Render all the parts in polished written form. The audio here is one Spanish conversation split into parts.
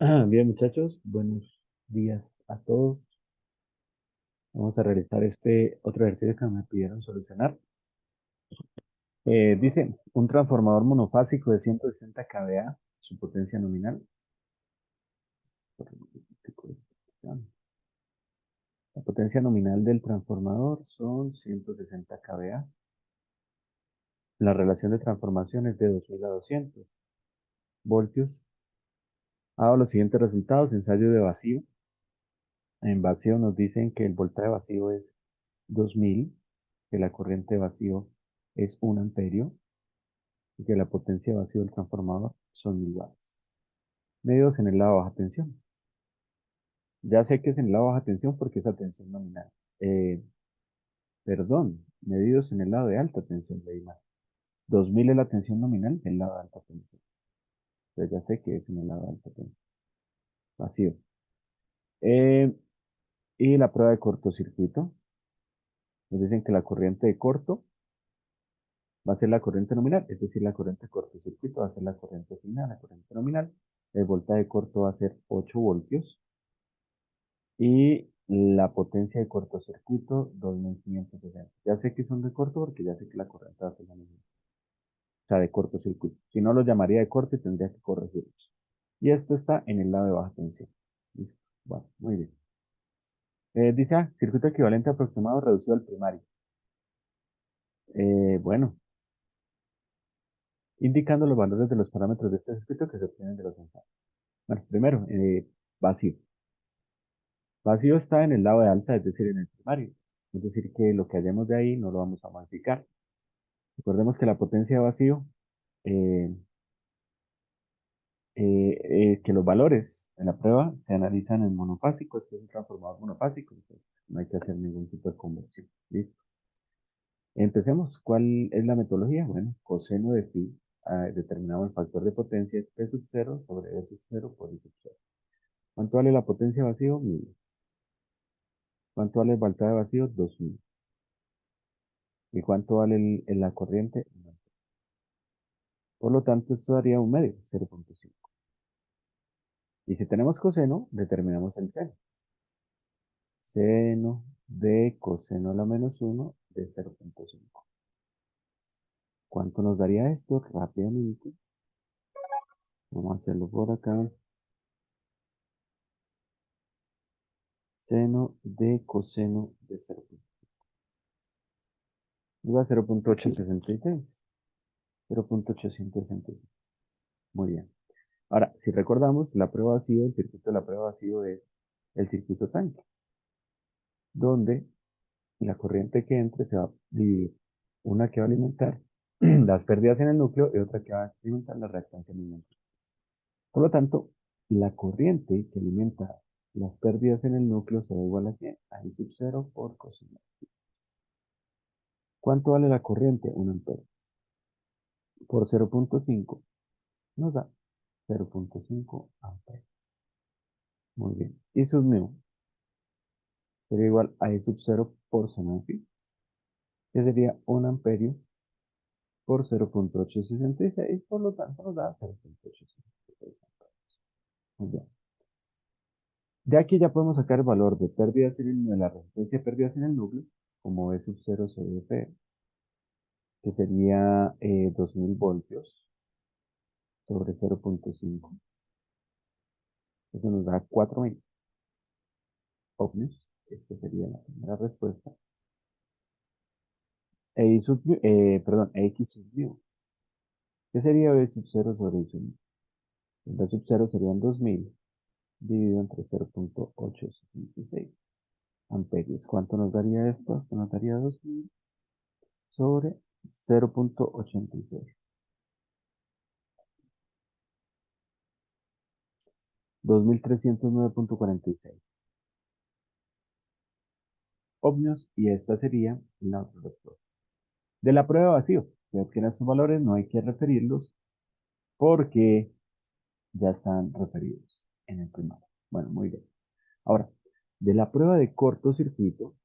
Bien, muchachos, buenos días a todos. Vamos a realizar este otro ejercicio que me pidieron solucionar. Dice, un transformador monofásico de 160 kVA, su potencia nominal. La potencia nominal del transformador son 160 kVA. La relación de transformación es de 2000 a 200 voltios. Ha dado los siguientes resultados. Ensayo de vacío. En vacío nos dicen que el voltaje vacío es 2000, que la corriente de vacío es 1 amperio y que la potencia de vacío del transformador son 1000 watts. Medidos en el lado de baja tensión. Ya sé que es en el lado de baja tensión porque es a tensión nominal. Eh, Perdón, medidos en el lado de alta tensión, leí mal. 2000 es la tensión nominal del lado de alta tensión. Entonces ya sé que es en el lado de alta tensión. Vacío. Eh, y la prueba de cortocircuito. Nos dicen que la corriente de corto va a ser la corriente nominal, es decir, la corriente de cortocircuito va a ser la corriente final, la corriente nominal. El voltaje corto va a ser 8 voltios y la potencia de cortocircuito 2560. Ya sé que son de corto porque ya sé que la corriente va a ser la misma. O sea, de cortocircuito. Si no lo llamaría de corto y tendría que corregirlos. Y esto está en el lado de baja tensión. Listo. Bueno, muy bien. Dice, circuito equivalente aproximado reducido al primario. Bueno, indicando los valores de los parámetros de este circuito que se obtienen de los ensayos. Bueno, primero, vacío. Vacío está en el lado de alta, es decir, en el primario. Es decir, que lo que hallemos de ahí no lo vamos a modificar. Recordemos que la potencia de vacío, eh, que los valores en la prueba se analizan en monofásico. Este es un transformador monofásico, entonces no hay que hacer ningún tipo de conversión. Listo. Empecemos. ¿Cuál es la metodología? Bueno, coseno de phi, determinamos el factor de potencia, es P sub 0 sobre E sub 0 por I sub 0. ¿Cuánto vale la potencia de vacío? 1000. ¿Cuánto vale el voltaje de vacío? 2000. ¿Y cuánto vale la corriente? No. Por lo tanto, esto daría un medio, 0.5. Y si tenemos coseno, determinamos el seno. Seno de coseno a la menos 1 de 0.5. ¿Cuánto nos daría esto? Rápidamente. Vamos a hacerlo por acá. Seno de coseno de 0.5. Nos da 0.866. 0.866. Muy bien. Ahora, si recordamos, la prueba vacío, el circuito de la prueba vacío es el circuito tanque, donde la corriente que entre se va a dividir. Una que va a alimentar las pérdidas en el núcleo y otra que va a alimentar la reactancia en el núcleo. Por lo tanto, la corriente que alimenta las pérdidas en el núcleo será igual a 100, a I sub 0 por coseno. ¿Cuánto vale la corriente? 1 amperio. Por 0.5 nos da 0.5 amperio. Muy bien. Y sub mu sería igual a I sub 0 por seno de phi, que sería 1 amperio por 0.866, por lo tanto nos da 0.866. Muy bien. De aquí ya podemos sacar el valor de pérdidas de la resistencia de pérdidas en el núcleo, como E sub 0 sobre P, que sería 2000 voltios sobre 0.5. Eso nos da 4000 ohmios. Esta sería la primera respuesta. X sub mu, que sería B sub 0 sobre I sub mu. El B sub 0 serían 2000 dividido entre 0.866 amperios. ¿Cuánto nos daría esto? Esto nos daría 2000 sobre 0.86. 2309.46 ohmios, y esta sería la otra respuesta. De la prueba de vacío, ya que estos valores no hay que referirlos porque ya están referidos en el primario. Bueno, muy bien. Ahora, de la prueba de cortocircuito,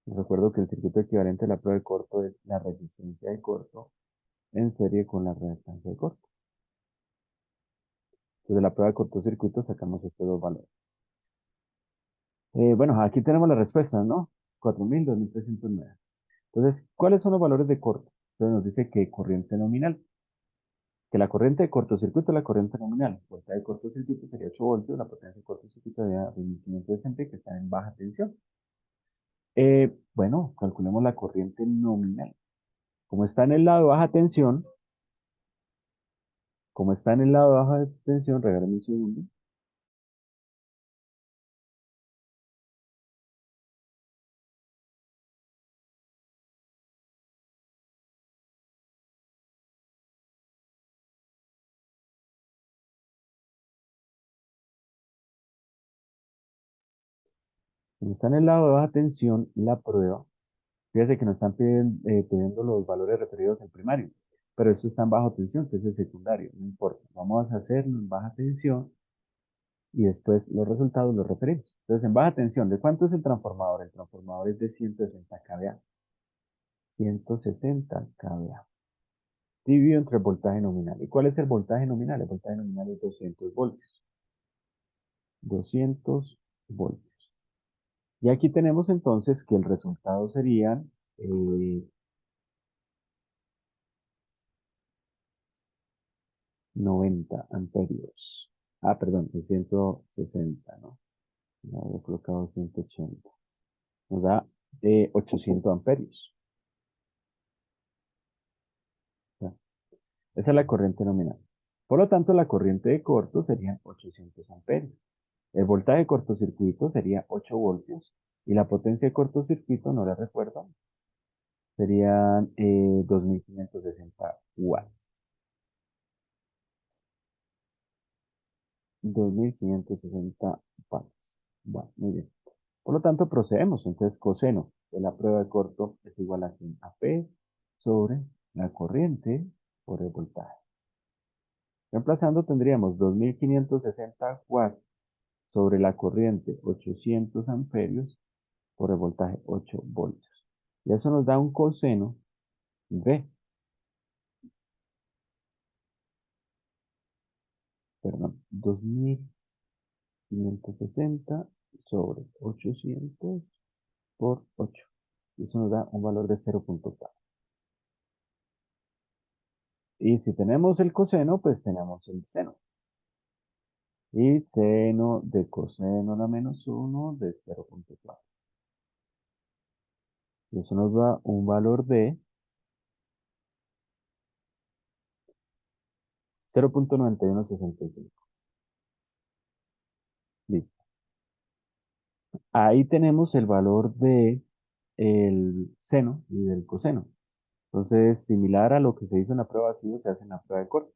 recuerdo que el circuito equivalente a la prueba de corto es la resistencia de corto en serie con la reactancia de corto. Entonces, de la prueba de cortocircuito sacamos estos dos valores. Bueno, aquí tenemos las respuestas, ¿no? 4.000, 2.309. Entonces, ¿cuáles son los valores de corto? Entonces nos dice que corriente nominal, que la corriente de cortocircuito es la corriente nominal. La voltaje de cortocircuito sería 8 voltios, la potencia de cortocircuito sería 2560 que está en baja tensión. Bueno, calculemos la corriente nominal. Como está en el lado de baja tensión, como está en el lado de baja tensión, regálame un segundo. Como está en el lado de baja tensión, la prueba, fíjese que nos están pidiendo los valores referidos al primario, pero esto está en baja tensión, que es el secundario, no importa. Vamos a hacerlo en baja tensión y después los resultados los referimos. Entonces, en baja tensión, ¿de cuánto es el transformador? El transformador es de 160 kVA. 160 kVA. Dividido entre el voltaje nominal. ¿Y cuál es el voltaje nominal? El voltaje nominal es 200 voltios. 200 voltios. Y aquí tenemos entonces que el resultado serían 90 amperios. Ah, perdón, es 160, ¿no? Me había colocado 180. Nos da 800 amperios. Ya. Esa es la corriente nominal. Por lo tanto, la corriente de corto sería 800 amperios. El voltaje de cortocircuito sería 8 voltios. Y la potencia de cortocircuito, no la recuerdo, serían 2560 watts. 2560 watts. Bueno, muy bien. Por lo tanto, procedemos. Entonces, coseno de la prueba de corto es igual a AP sobre la corriente por el voltaje. Reemplazando, tendríamos 2560 watts sobre la corriente 800 amperios por el voltaje 8 voltios. Y eso nos da un coseno de, perdón, 2560 sobre 800 por 8. Y eso nos da un valor de 0.4. Y si tenemos el coseno, pues tenemos el seno. Y seno de coseno a la menos 1 de 0.4. Y eso nos da un valor de 0.9165. Listo. Ahí tenemos el valor de el seno y del coseno. Entonces, similar a lo que se hizo en la prueba vacío, se hace en la prueba de corte.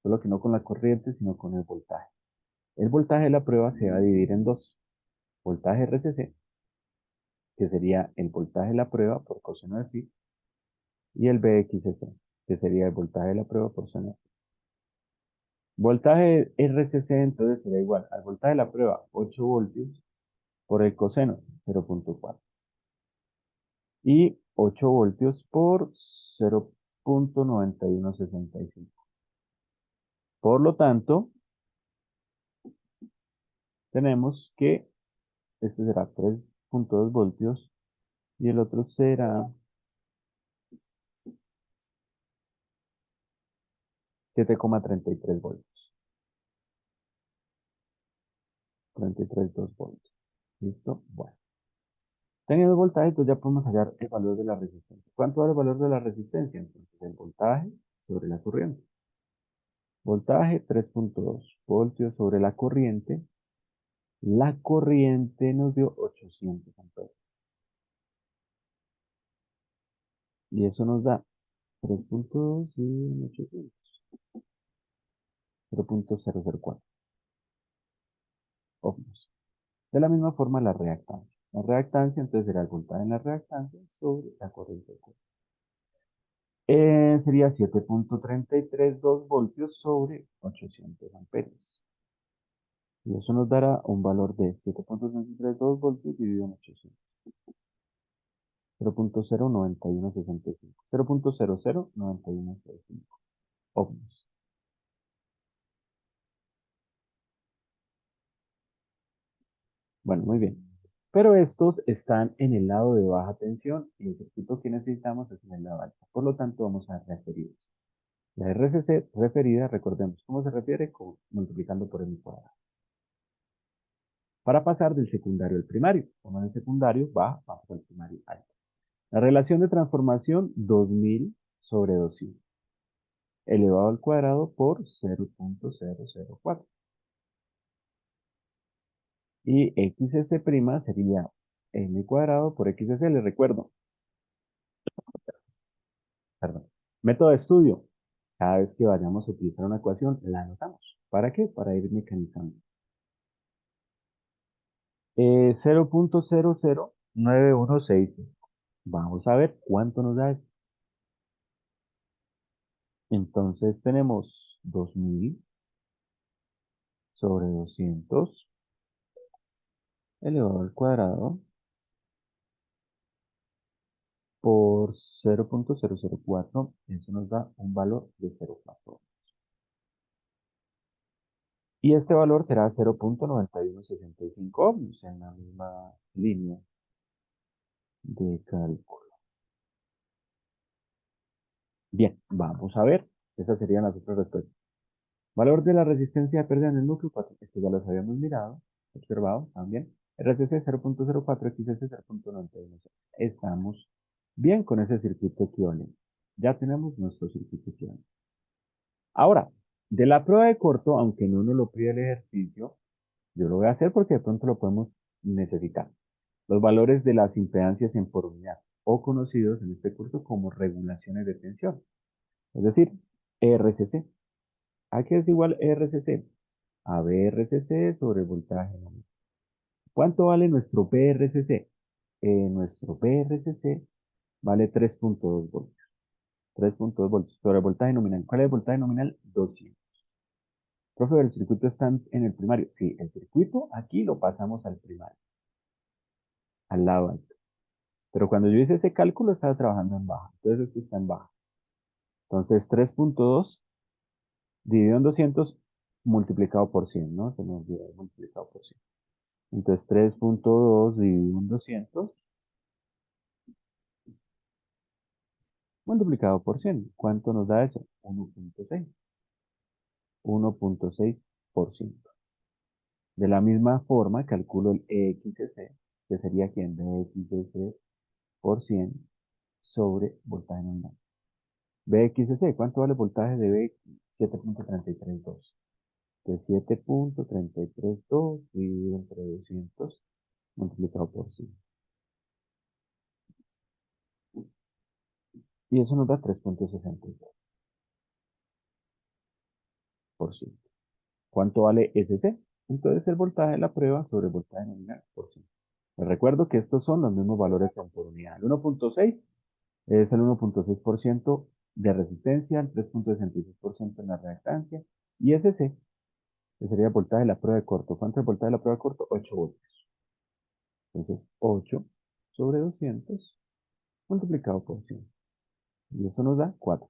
Solo que no con la corriente, sino con el voltaje. El voltaje de la prueba se va a dividir en dos. Voltaje RCC, que sería el voltaje de la prueba por coseno de phi, y el VXC, que sería el voltaje de la prueba por seno de phi. Voltaje RCC entonces sería igual al voltaje de la prueba 8 voltios por el coseno 0.4 y 8 voltios por 0.9165. Por lo tanto, tenemos que este será 3.2 voltios y el otro será 7,33 voltios. 33,2 voltios. ¿Listo? Bueno. Teniendo el voltaje, entonces ya podemos hallar el valor de la resistencia. ¿Cuánto vale el valor de la resistencia? Entonces, el voltaje sobre la corriente. Voltaje 3.2 voltios sobre la corriente. La corriente nos dio 800 amperes. Y eso nos da 3.2 y 800. 0.004 ohms. De la misma forma, la reactancia. La reactancia, entonces, será el voltaje en la reactancia sobre la corriente de corriente. Sería 7.332 voltios sobre 800 amperios. Y eso nos dará un valor de 7.332 voltios dividido en 800. 0.09165. 0.009165 ohms. Bueno, muy bien. Pero estos están en el lado de baja tensión y el circuito que necesitamos es en el lado alto. Por lo tanto, vamos a referidos. La RCC referida, recordemos, ¿cómo se refiere? Multiplicando por el cuadrado. Para pasar del secundario al primario. Uno en el secundario va, vamos al primario alto. La relación de transformación 2000 sobre 200 elevado al cuadrado por 0.004. Y xs' sería m cuadrado por xs. Les recuerdo, perdón, método de estudio. Cada vez que vayamos a utilizar una ecuación, la anotamos. ¿Para qué? Para ir mecanizando. 0.009165. Vamos a ver cuánto nos da esto. Entonces tenemos 2000 sobre 200 elevado al cuadrado por 0.004. Eso nos da un valor de 0.4. Y este valor será 0.9165 ohms en la misma línea de cálculo. Bien, vamos a ver. Esas serían las otras respuestas. Valor de la resistencia de pérdida en el núcleo, esto ya los habíamos mirado, observado también. RCC 0.04, XS 0.91. Estamos bien con ese circuito equivalente. Ya tenemos nuestro circuito equivalente. Ahora, de la prueba de corto, aunque no nos lo pide el ejercicio, yo lo voy a hacer porque de pronto lo podemos necesitar. Los valores de las impedancias en por unidad, o conocidos en este curso como regulaciones de tensión. Es decir, RCC. ¿A qué es igual RCC? A VRCC sobre voltaje nominal. ¿Cuánto vale nuestro PRCC? Nuestro PRCC vale 3.2 voltios. 3.2 voltios sobre voltaje nominal. ¿Cuál es el voltaje nominal? 200. Profe, ¿el circuito está en el primario? Sí, el circuito aquí lo pasamos al primario, al lado alto. Pero cuando yo hice ese cálculo estaba trabajando en baja. Entonces esto está en baja. Entonces 3.2 dividido en 200 multiplicado por 100, ¿no? Se me olvidó multiplicado por 100. Entonces 3.2 dividido en 200 multiplicado por 100. ¿Cuánto nos da eso? 1.6. 1.6%. De la misma forma calculo el EXC, que sería quien BXC por 100 sobre voltaje nominal. BXC, ¿cuánto vale el voltaje de B? 7.332. De 7.332 dividido entre 200 multiplicado por 100. Y eso nos da 3.62%. ¿Cuánto vale SC? Entonces el voltaje de la prueba sobre el voltaje nominal por 100. Les recuerdo que estos son los mismos valores por unidad. El 1.6 es el 1.6% de resistencia, el 3.66% en la reactancia y SC, que sería el voltaje de la prueba de corto. ¿Cuánto es el voltaje de la prueba de corto? 8 voltios. Entonces 8 sobre 200 multiplicado por 100. Y eso nos da 4.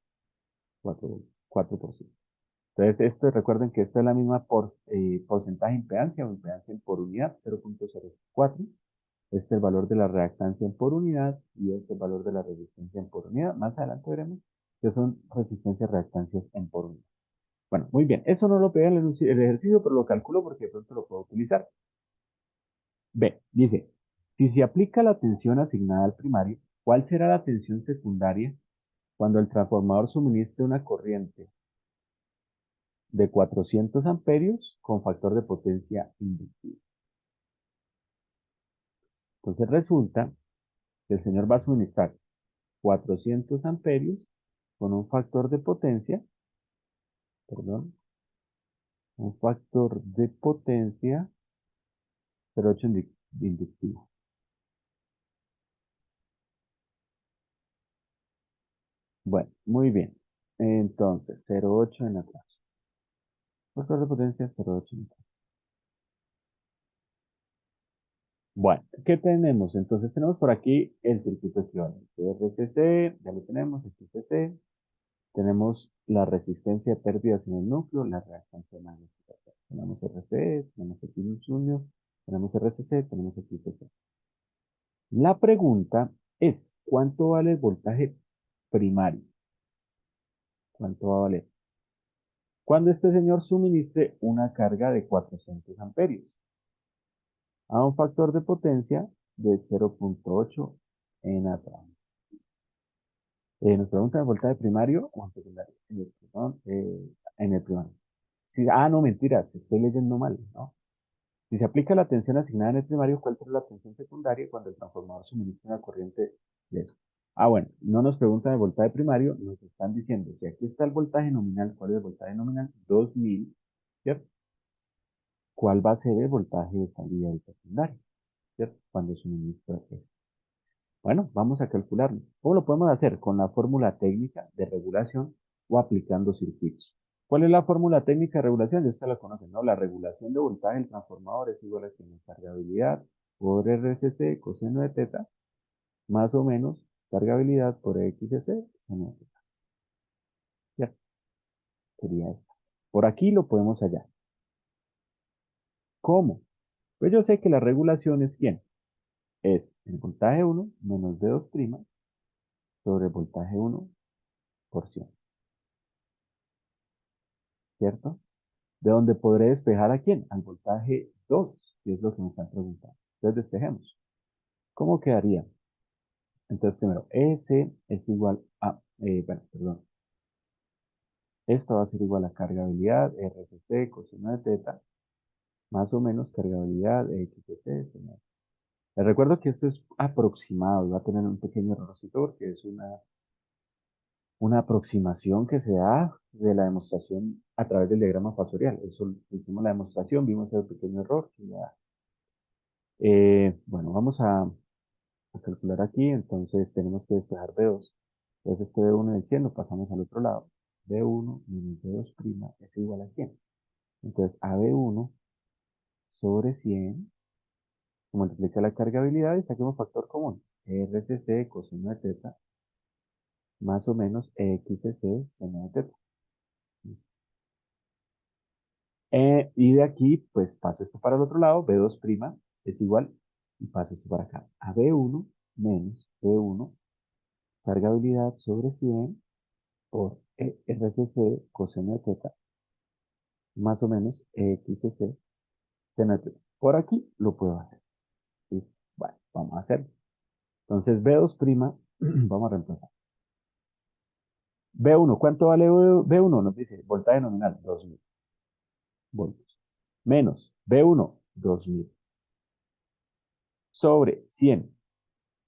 4%. Entonces, recuerden que esta es la misma porcentaje de impedancia o impedancia en por unidad, 0.04. Este es el valor de la reactancia en por unidad y este es el valor de la resistencia en por unidad. Más adelante veremos que son resistencias reactancias en por unidad. Bueno, muy bien. Eso no lo pega en el ejercicio, pero lo calculo porque de pronto lo puedo utilizar. B, dice, si se aplica la tensión asignada al primario, ¿cuál será la tensión secundaria cuando el transformador suministre una corriente de 400 amperios con factor de potencia inductivo? Entonces resulta que el señor va a suministrar 400 amperios con un factor de potencia, perdón, un factor de potencia 0,8 inductivo. Bueno, muy bien. Entonces, 0,8 en atrás. Factor de potencia 0,8 en atrás. Bueno, ¿qué tenemos? Entonces tenemos por aquí el circuito equivalente. RCC, ya lo tenemos, XCC. Tenemos la resistencia de pérdidas en el núcleo, la reactancia magnética. Tenemos RCE, tenemos X1, tenemos RCC, tenemos XCC. La pregunta es, ¿cuánto vale el voltaje primario? ¿Cuánto va a valer? Cuando este señor suministre una carga de 400 amperios a un factor de potencia de 0.8 en atrás. Nos preguntan el voltaje primario o en secundario. Perdón, en el primario. Sí, no, mentiras, estoy leyendo mal, ¿no? Si se aplica la tensión asignada en el primario, ¿cuál será la tensión secundaria cuando el transformador suministra una corriente de eso? Bueno, no nos preguntan el voltaje primario, nos están diciendo, si aquí está el voltaje nominal, ¿cuál es el voltaje nominal? 2000, ¿cierto? ¿Cuál va a ser el voltaje de salida del secundario? ¿Cierto? Cuando suministra eso. Bueno, vamos a calcularlo. ¿Cómo lo podemos hacer? Con la fórmula técnica de regulación o aplicando circuitos. ¿Cuál es la fórmula técnica de regulación? Ya ustedes la conocen, ¿no? La regulación de voltaje del transformador es igual a la cargabilidad por RCC coseno de teta, más o menos cargabilidad por XC seno de teta. ¿Cierto? Sería esto. Por aquí lo podemos hallar. ¿Cómo? Pues yo sé que la regulación es ¿quién? Es el voltaje 1 menos V2' sobre el voltaje 1 por 100. ¿Cierto? De donde podré despejar a quién? Al voltaje 2, que es lo que me están preguntando. Entonces despejemos. ¿Cómo quedaría? Entonces primero, S es igual a, bueno, perdón, esto va a ser igual a cargabilidad, RCC, coseno de teta, más o menos cargabilidad, XC, seno de teta. Les recuerdo que esto es aproximado, va a tener un pequeño errorcito porque es una aproximación que se da de la demostración a través del diagrama fasorial. Eso hicimos la demostración, vimos el pequeño error que ya. Bueno, vamos a calcular aquí, entonces tenemos que despejar B2. Entonces este B1 del 100 lo pasamos al otro lado. B1 menos B2' es igual a 100. Entonces a B1 sobre 100 se multiplica la cargabilidad y saquemos factor común. RCC coseno de teta más o menos XC seno de teta. Y de aquí, pues paso esto para el otro lado, B2' es igual, y paso esto para acá. A B1 menos B1, cargabilidad sobre 100 por RCC coseno de teta, más o menos XC seno de teta. Por aquí lo puedo hacer. ¿Sí? Bueno, vamos a hacerlo. Entonces B2', vamos a reemplazar. B1, ¿cuánto vale B1? Nos dice voltaje nominal, 2000 voltios. Menos B1, 2000. Sobre 100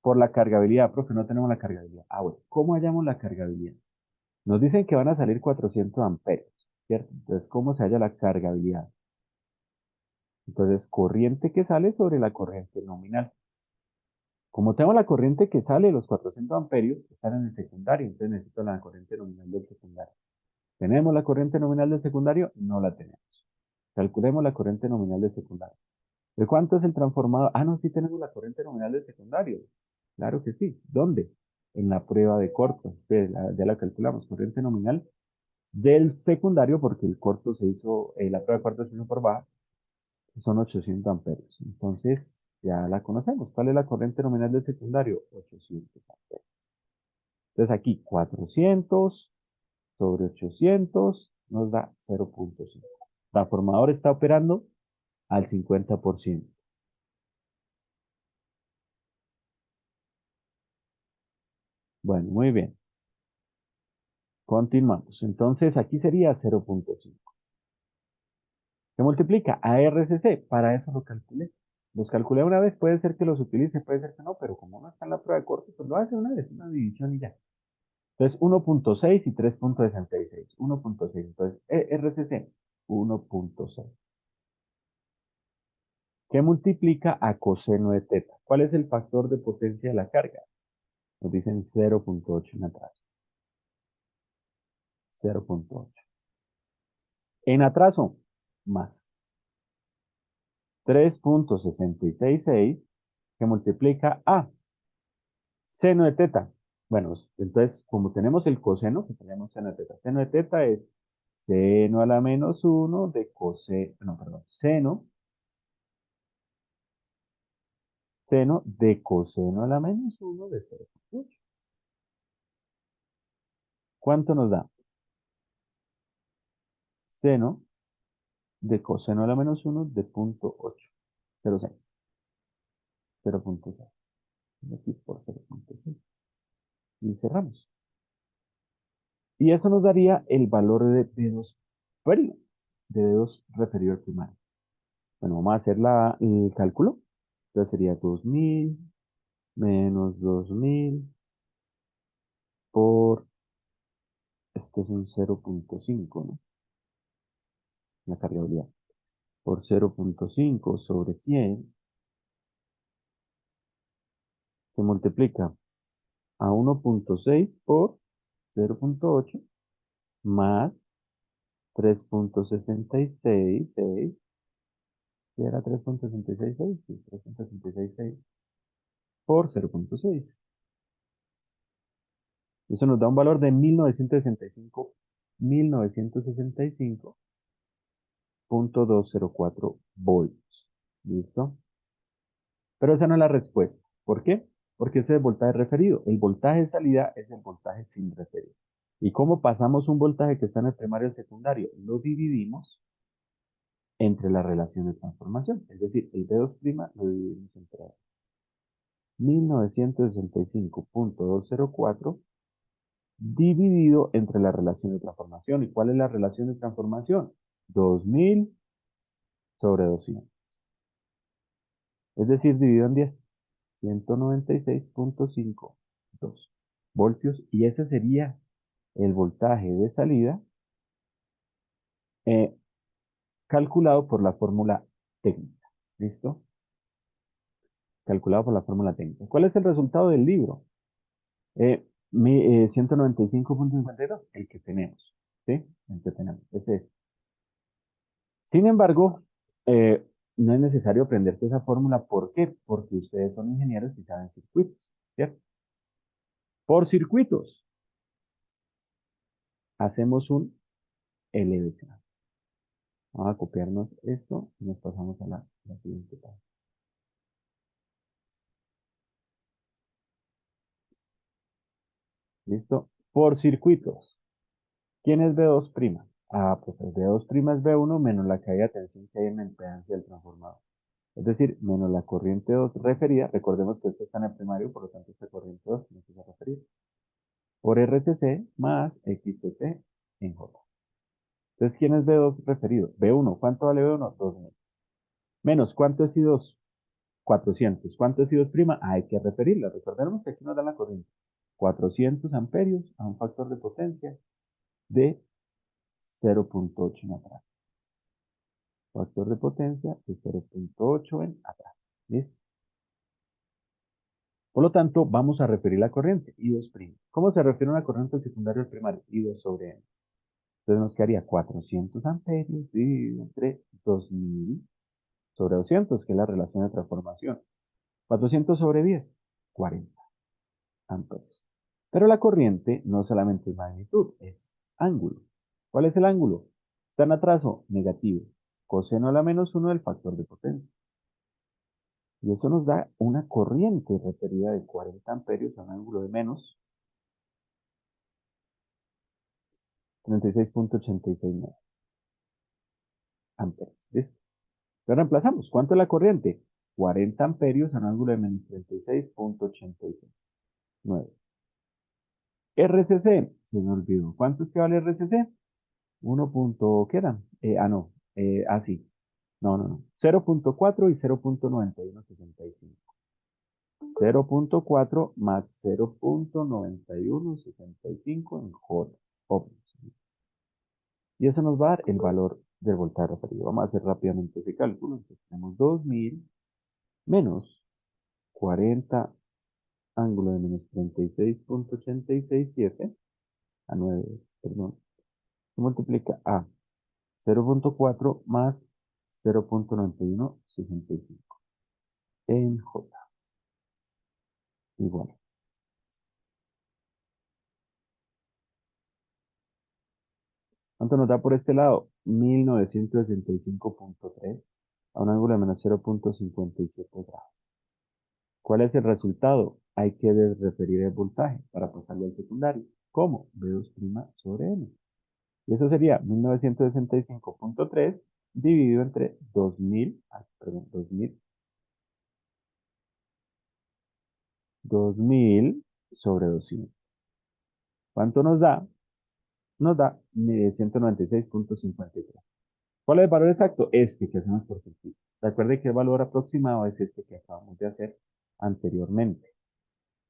por la cargabilidad, profe, no tenemos la cargabilidad. Bueno, ¿cómo hallamos la cargabilidad? Nos dicen que van a salir 400 amperios, ¿cierto? Entonces, ¿cómo se halla la cargabilidad? Entonces, corriente que sale sobre la corriente nominal. Como tengo la corriente que sale, los 400 amperios están en el secundario, entonces necesito la corriente nominal del secundario. ¿Tenemos la corriente nominal del secundario? No la tenemos. Calculemos la corriente nominal del secundario. ¿De cuánto es el transformador? No, sí tenemos la corriente nominal del secundario. Claro que sí. ¿Dónde? En la prueba de corto. Ya la calculamos. Corriente nominal del secundario, porque el corto se hizo, la prueba de corto se hizo por baja, son 800 amperios. Entonces, ya la conocemos. ¿Cuál es la corriente nominal del secundario? 800 amperios. Entonces aquí 400 sobre 800 nos da 0.5. El transformador está operando al 50%. Bueno, muy bien. Continuamos. Entonces aquí sería 0.5. Se multiplica a RCC. Para eso lo calculé. Los calculé una vez. Puede ser que los utilice, puede ser que no, pero como no está en la prueba de corte, pues lo hace una vez, una división y ya. Entonces 1.6 y 3.66. 1.6. Entonces RCC 1.6. ¿Qué multiplica a coseno de teta? ¿Cuál es el factor de potencia de la carga? Nos dicen 0.8 en atraso. 0.8. En atraso, más 3.666 que multiplica a seno de teta. Bueno, entonces, como tenemos el coseno, que tenemos seno de teta. Seno de teta es seno a la menos 1 de coseno, no, perdón, seno de coseno a la menos 1 de 0,8. ¿Cuánto nos da? Seno de coseno a la menos 1 de 0,8. 0,6. 0,6. X por 0,6. Y cerramos. Y eso nos daría el valor de B2 primo, de B2 referido al primario. Bueno, vamos a hacer el cálculo. Entonces sería 2000 menos 2000 por, esto es un 0,5, ¿no? La cargabilidad. Por 0,5 sobre 100 se multiplica a 1,6 por 0,8 más 3,666, ¿qué era 3,666? Sí, 3,666 por 0,6. Eso nos da un valor de 1965.204 voltios. ¿Listo? Pero esa no es la respuesta. ¿Por qué? Porque ese es el voltaje referido. El voltaje de salida es el voltaje sin referir. ¿Y cómo pasamos un voltaje que está en el primario y el secundario? Lo dividimos entre la relación de transformación. Es decir, el B2' lo dividimos entre 1965.204 dividido entre la relación de transformación. ¿Y cuál es la relación de transformación? 2000 sobre 200. Es decir, dividido en 10. 196,52 voltios. Y ese sería el voltaje de salida eh, calculado por la fórmula técnica. ¿Listo? Calculado por la fórmula técnica. ¿Cuál es el resultado del libro? 195,52, el que tenemos. ¿Sí? El que tenemos. Ese es. Sin embargo, no es necesario aprenderse esa fórmula. ¿Por qué? Porque ustedes son ingenieros y saben circuitos, ¿cierto? Por circuitos, hacemos un LDK. Vamos a copiarnos esto y nos pasamos a la siguiente página. ¿Listo? Por circuitos. ¿Quién es B2'? Ah, pues el B2' es B1 menos la caída de tensión que hay en la impedancia del transformador. Es decir, menos la corriente 2 referida. Recordemos que esto está en el primario, por lo tanto esta corriente 2 tiene que ser referida. Por RCC más XCC en J. Entonces, ¿quién es B2 referido? B1. ¿Cuánto vale B1? 2000. Menos, ¿cuánto es I2? 400. ¿Cuánto es I2'? Hay que referirla. Recordemos que aquí nos da la corriente. 400 amperios a un factor de potencia de 0,8 en atrás. Factor de potencia de 0,8 en atrás. ¿Listo? Por lo tanto, vamos a referir la corriente, I2'. ¿Cómo se refiere una corriente secundaria al primario? I2 sobre N. Entonces nos quedaría 400 amperios dividido entre 2000 sobre 200, que es la relación de transformación. 400 sobre 10, 40 amperios. Pero la corriente no solamente es magnitud, es ángulo. ¿Cuál es el ángulo? Está en atraso negativo. Coseno a la menos 1 del factor de potencia. Y eso nos da una corriente referida de 40 amperios a un ángulo de menos 36,869 amperios. ¿Listo? Lo reemplazamos. ¿Cuánto es la corriente? 40 amperios a un ángulo de menos 36,869. RCC, se me olvidó. ¿Cuánto es que vale RCC? 1. ¿Qué era? No. Sí. No. 0,4 y 0,9165. 0,4 más 0,9165 en J. Ohms. Y eso nos va a dar el valor del voltaje referido. Vamos a hacer rápidamente ese cálculo. Entonces tenemos 2000 menos 40 ángulo de menos 36,867 a 9, perdón. Se multiplica a 0,4 más 0,9165 en J. igual. ¿Cuánto nos da por este lado? 1965,3 a un ángulo de menos 0,57 grados. ¿Cuál es el resultado? Hay que desreferir el voltaje para pasarlo al secundario. ¿Cómo? B2' sobre N. Y eso sería 1965,3 dividido entre 2000 sobre 200. ¿Cuánto nos da? Nos da 196,53. ¿Cuál es el valor exacto? Este que hacemos por sentido. Recuerde que el valor aproximado es este que acabamos de hacer anteriormente.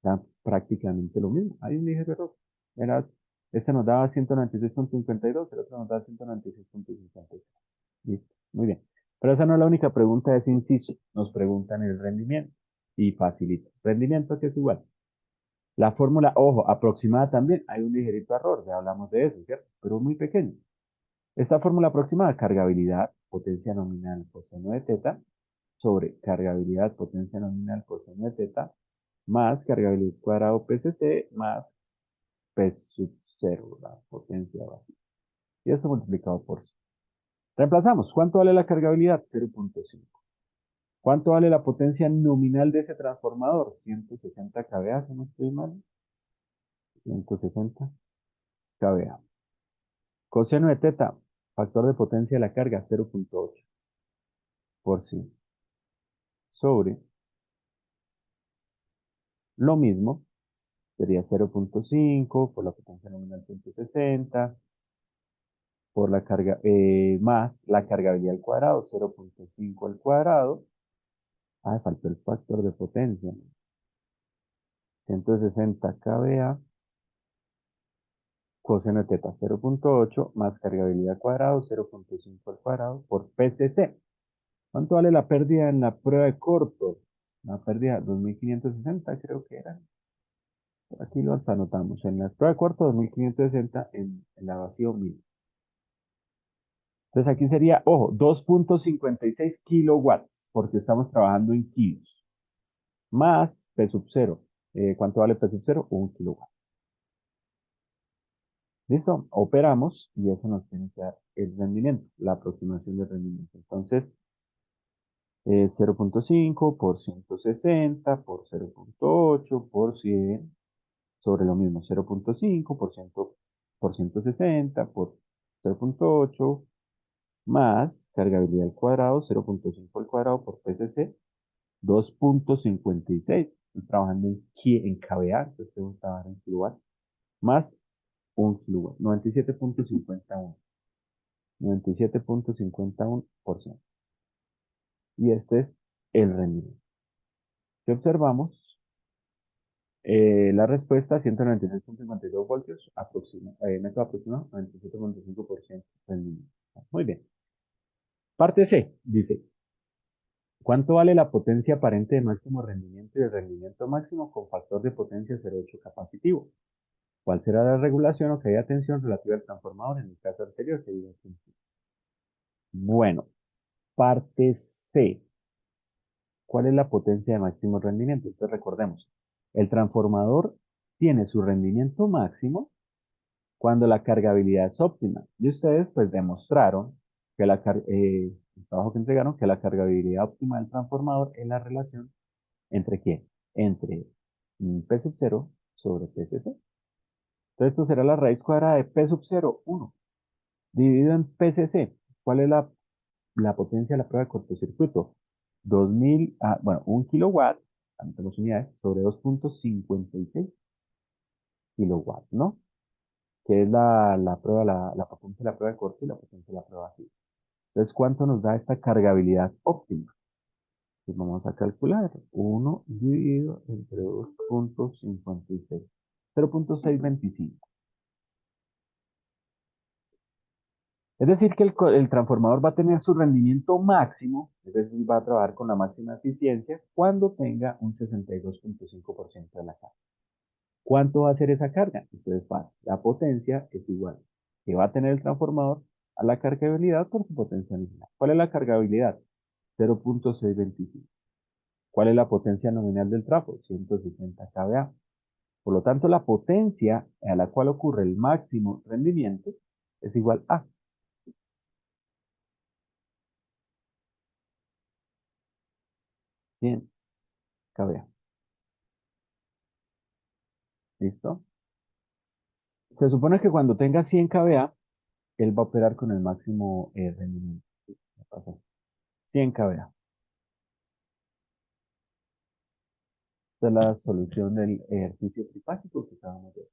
Da prácticamente lo mismo. Hay un ligero error. Verás, este nos daba 196,52, el otro nos da 196,53. Listo, muy bien. Pero esa no es la única pregunta de ese inciso. Nos preguntan el rendimiento. Y facilita. Rendimiento que es igual. La fórmula, ojo, aproximada también. Hay un ligerito error, ya hablamos de eso, ¿cierto? Pero muy pequeño. Esta fórmula aproximada, cargabilidad, potencia nominal por seno de teta, sobre cargabilidad, potencia nominal por seno de teta, más cargabilidad cuadrado PCC, más P sub 0, la potencia vacía. Y eso multiplicado por 100. Reemplazamos. ¿Cuánto vale la cargabilidad? 0,5. ¿Cuánto vale la potencia nominal de ese transformador? 160 kVA, si no estoy mal. 160 kVA. Coseno de teta, factor de potencia de la carga, 0,8 por 100. Sobre lo mismo, sería 0,5 por la potencia nominal 160, por la carga, más la cargabilidad al cuadrado, 0,5 al cuadrado. Ah, faltó el factor de potencia. 160 kVA, coseno de teta 0,8 más cargabilidad al cuadrado, 0,5 al cuadrado por PCC. ¿Cuánto vale la pérdida en la prueba de corto? La pérdida 2560 creo que era. Aquí lo anotamos. En la prueba de corto 2560, en la vacío 1000. Entonces aquí sería, ojo, 2,56 kilowatts, porque estamos trabajando en kilos. Más P sub 0. ¿Cuánto vale P sub 0? 1 kilowatt. ¿Listo? Operamos y eso nos tiene que dar el rendimiento, la aproximación del rendimiento. Entonces, 0,5 por 160 por 0,8 por 100 sobre lo mismo, 0,5 por 160 por 0,8 más cargabilidad al cuadrado, 0,5 al cuadrado por PCC, 2,56. Estoy trabajando en kVA, entonces tengo que trabajar en kilowatt, más 1 kilowatt, 97,51. 97,51%. Y este es el rendimiento. Si observamos, la respuesta, 196,52 voltios, método aproximado, 97,5% rendimiento. Muy bien. Parte C, dice, ¿cuánto vale la potencia aparente de máximo rendimiento y el rendimiento máximo con factor de potencia 0,8 capacitivo? ¿Cuál será la regulación o caída de tensión relativa al transformador en el caso anterior? Bueno, parte C. ¿Cuál es la potencia de máximo rendimiento? Entonces recordemos, el transformador tiene su rendimiento máximo cuando la cargabilidad es óptima. Y ustedes pues demostraron que el trabajo que entregaron, que la cargabilidad óptima del transformador es la relación entre ¿quién? Entre P sub 0 sobre PCC. Entonces esto será la raíz cuadrada de P sub 0, 1, dividido en PCC. ¿Cuál es la potencia de la prueba de cortocircuito? 2000, bueno, 1 kilowatt, anotemos unidades, sobre 2,56 kilowatts, ¿no? Que es la prueba, la potencia de la prueba de corto y la potencia de la prueba activa. Entonces, ¿cuánto nos da esta cargabilidad óptima? Pues vamos a calcular 1 dividido entre 2,56, 0,625. Es decir, que el transformador va a tener su rendimiento máximo, es decir, va a trabajar con la máxima eficiencia cuando tenga un 62,5% de la carga. ¿Cuánto va a ser esa carga? Entonces, la potencia es igual que va a tener el transformador a la cargabilidad por su potencia original. ¿Cuál es la cargabilidad? 0,625. ¿Cuál es la potencia nominal del trafo? 160 kVA. Por lo tanto, la potencia a la cual ocurre el máximo rendimiento es igual a 100 kVA. ¿Listo? Se supone que cuando tenga 100 kVA, él va a operar con el máximo rendimiento. Sí, me pasó. 100 kVA. Esta es la solución del ejercicio trifásico que acabamos de hacer,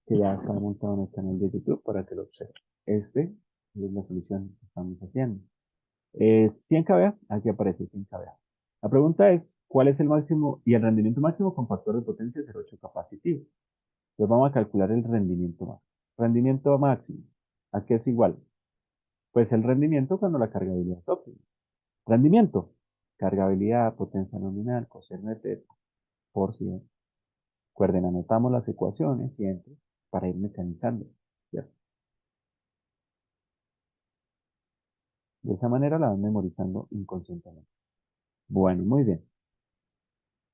que ya está montado en el canal de YouTube para que lo observen. Este es la solución que estamos haciendo. 100 kVA, aquí aparece 100 kVA. La pregunta es, ¿cuál es el máximo y el rendimiento máximo con factor de potencia 0,8 capacitivo? Entonces vamos a calcular el rendimiento máximo. Rendimiento máximo, ¿a qué es igual? Pues el rendimiento cuando la cargabilidad es óptima. Rendimiento, cargabilidad, potencia nominal, coseno de teta, por 100. Recuerden, anotamos las ecuaciones siempre para ir mecanizando, ¿cierto? De esa manera la van memorizando inconscientemente. Bueno, muy bien.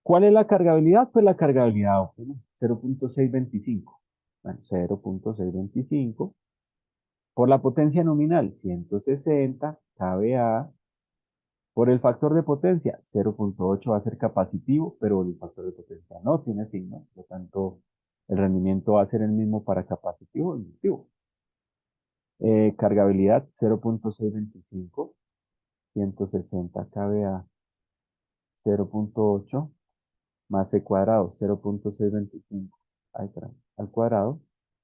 ¿Cuál es la cargabilidad? Pues la cargabilidad óptima, 0.625. Bueno, 0.625 por la potencia nominal, 160 kVA, por el factor de potencia, 0.8 va a ser capacitivo, pero el factor de potencia no tiene signo, por lo tanto, el rendimiento va a ser el mismo para capacitivo e inductivo. Cargabilidad, 0.625, 160 kVA, 0.8 más C cuadrado, 0.625 al cuadrado,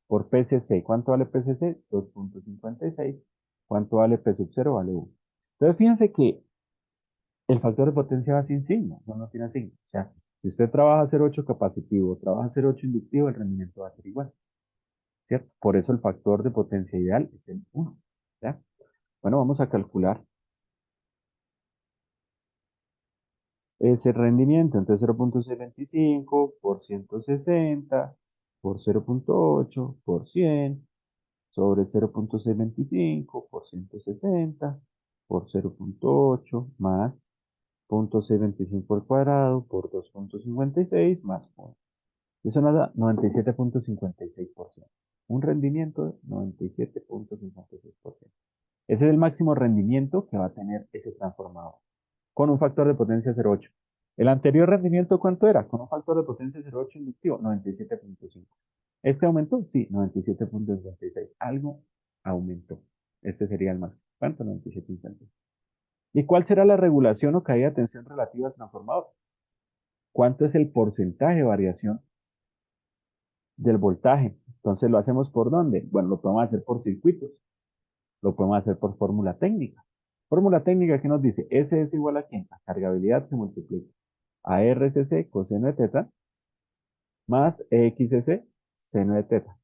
por PCC. ¿Cuánto vale PCC? 2.56. ¿Cuánto vale P sub 0? Vale 1. Entonces, fíjense que el factor de potencia va sin signo, no tiene signo. O sea, si usted trabaja 0.8 capacitivo, trabaja 0.8 inductivo, el rendimiento va a ser igual, ¿cierto? Por eso el factor de potencia ideal es el 1, ¿ya? Bueno, vamos a calcular ese rendimiento. Entonces 0.625 por 160 por 0.8 por 100 sobre 0.625 por 160 por 0.8 más 0.625 al cuadrado por 2.56 más 1. Eso nos da 97.56%. Un rendimiento de 97.56%. Ese es el máximo rendimiento que va a tener ese transformador con un factor de potencia 0.8. ¿El anterior rendimiento cuánto era? Con un factor de potencia 0.8 inductivo, 97.5. ¿Este aumentó? Sí, 97.56. Algo aumentó. Este sería el máximo. ¿Cuánto? 97.56. ¿Y cuál será la regulación o caída de tensión relativa al transformador? ¿Cuánto es el porcentaje de variación del voltaje? Entonces, ¿lo hacemos por dónde? Bueno, lo podemos hacer por circuitos. Lo podemos hacer por fórmula técnica. Fórmula técnica que nos dice S es igual a ¿quién? A cargabilidad se multiplica a RCC coseno de teta más EXC seno de teta.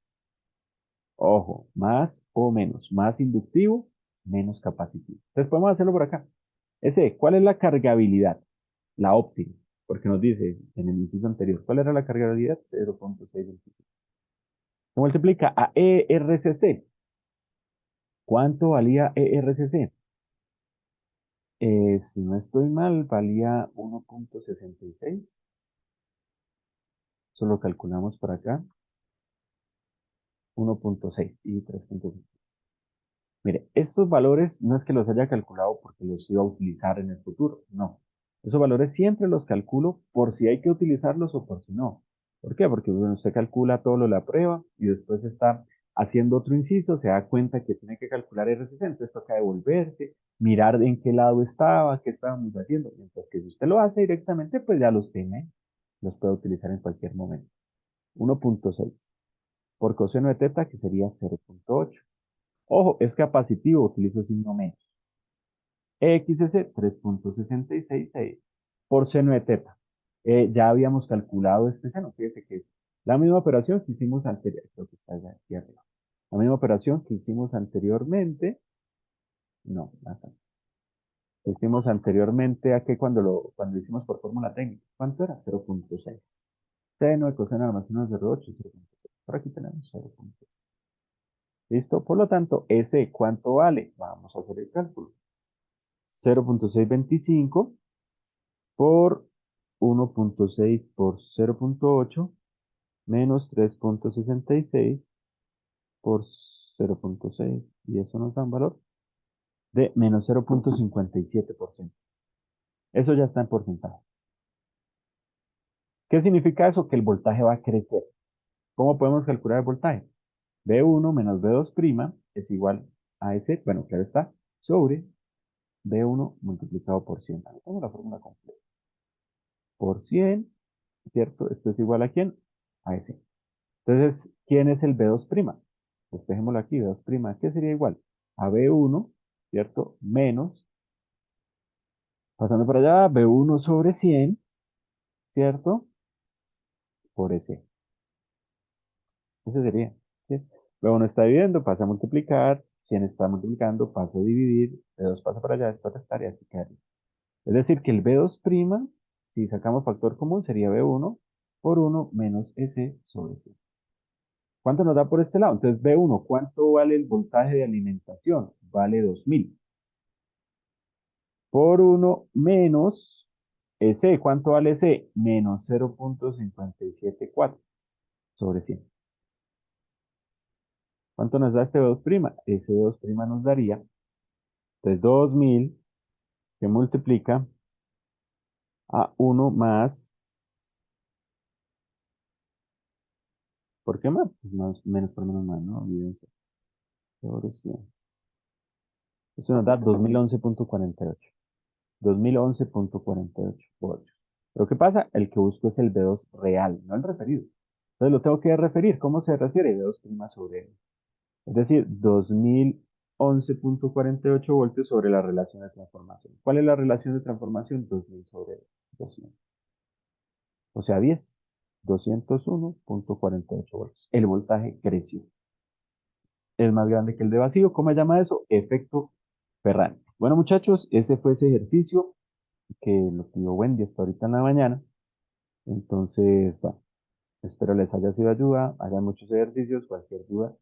Ojo, más o menos. Más inductivo, menos capacitivo. Entonces podemos hacerlo por acá. S, ¿cuál es la cargabilidad? La óptima. Porque nos dice en el inciso anterior, ¿cuál era la cargabilidad? 0.625. Se multiplica a ERCC. ¿Cuánto valía ERCC? Si no estoy mal, valía 1.66. Eso lo calculamos por acá. 1.6 y 3.5. Mire, estos valores no es que los haya calculado porque los iba a utilizar en el futuro, no. Esos valores siempre los calculo por si hay que utilizarlos o por si no. ¿Por qué? Porque bueno, usted calcula todo lo de la prueba y después está haciendo otro inciso, se da cuenta que tiene que calcular RCC, entonces toca devolverse, mirar en qué lado estaba, qué estábamos haciendo. Mientras que si usted lo hace directamente, pues ya los tiene, los puede utilizar en cualquier momento. 1.6 por coseno de teta, que sería 0.8. Ojo, es capacitivo, utilizo signo menos. XS 3.666 por seno de teta. Ya habíamos calculado este seno, fíjese que es la misma operación que hicimos anteriormente, creo que está allá aquí arriba. La misma operación que hicimos anteriormente, no, acá. Hicimos anteriormente a que cuando hicimos por fórmula técnica. ¿Cuánto era? 0.6. Seno de coseno al más 0.8, 0.6. Por aquí tenemos 0.6. ¿Listo? Por lo tanto, ese, ¿cuánto vale? Vamos a hacer el cálculo. 0.625 por 1.6 por 0.8 menos 3.66 por 0.6. Y eso nos da un valor de menos 0.57%. Eso ya está en porcentaje. ¿Qué significa eso? Que el voltaje va a crecer. ¿Cómo podemos calcular el voltaje? B1 menos B2' es igual a ese, bueno, claro está, sobre B1 multiplicado por 100. Ahí tengo la fórmula completa. Por 100, ¿cierto? Esto es igual a ¿quién? A ese. Entonces, ¿quién es el B2'? Pues dejémoslo aquí, B2'. ¿Qué sería igual? A B1, ¿cierto? Menos, pasando por allá, B1 sobre 100, ¿cierto? Por ese. Ese sería, ¿sí? B1 está dividiendo, pasa a multiplicar, 100 está multiplicando, pasa a dividir, B2 pasa para allá, después restar y así queda. Es decir, que el B2', si sacamos factor común, sería B1 por 1 menos S sobre C. ¿Cuánto nos da por este lado? Entonces, B1, ¿cuánto vale el voltaje de alimentación? Vale 2000. Por 1 menos S, ¿cuánto vale C? Menos 0.574 sobre 100. ¿Cuánto nos da este B2'? Ese B2' nos daría, entonces, 2000 que multiplica a 1 más, ¿por qué más? Pues más, menos por menos más, ¿no? Olvídense. Sobre 100. Eso nos da 2011.48. 2011.48 voltios. Pero ¿qué pasa? El que busco es el B2 real, no el referido. Entonces lo tengo que referir. ¿Cómo se refiere? B2' sobre L. Es decir, 2011.48 voltios sobre la relación de transformación. ¿Cuál es la relación de transformación? 2000 sobre 200. O sea, 10. 201.48 voltios. El voltaje creció. Es más grande que el de vacío. ¿Cómo se llama eso? Efecto Ferrari. Bueno, muchachos, ese fue ese ejercicio que lo pidió Wendy hasta ahorita en la mañana. Entonces, bueno, espero les haya sido ayuda, hagan muchos ejercicios, cualquier duda,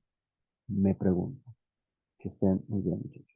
me pregunto. Que estén muy bien, muchachos.